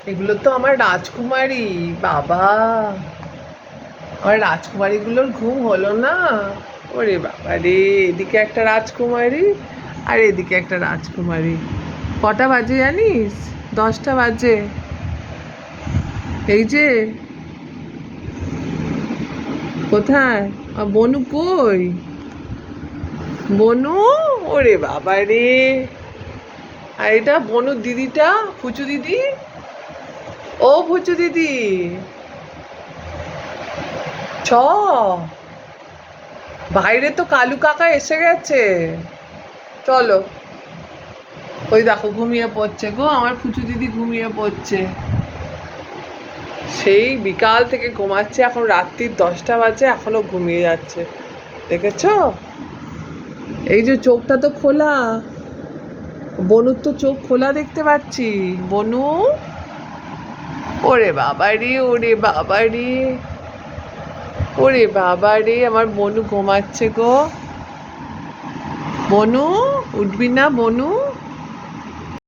এগুলো তো আমার রাজকুমারী। বাবা, আমার রাজকুমারীগুলোর ঘুম হলো না। ওরে বাবা রে, এদিকে একটা রাজকুমারী আর এদিকে একটা রাজকুমারী। কটা বাজে জানিস? 10টা বাজে। এই যে, কোথায় বনু? কই বনু? ওরে বাবা রে, আর এটা বনুর দিদিটা, ফুচু দিদি। ও ফুচু দিদি, ছ বাইরে তো কালু কাকা এসে গেছে, চলো। ওই দেখো ঘুমিয়ে পড়ছে গো, আমার ফুচু দিদি ঘুমিয়ে পড়ছে। সেই বিকাল থেকে ঘুমাচ্ছে, এখন রাত্রির 10টা বাজে এখনো ঘুমিয়ে যাচ্ছে, দেখেছো? এই যে চোখটা তো খোলা, বনুর তো চোখ খোলা দেখতে পাচ্ছি। বনু, ওরে বাবা রে, ওরে বাবা রে, ওরে বাবা রে, আমার বনু ঘুমাচ্ছে গো। বনু, উঠবি না বনু?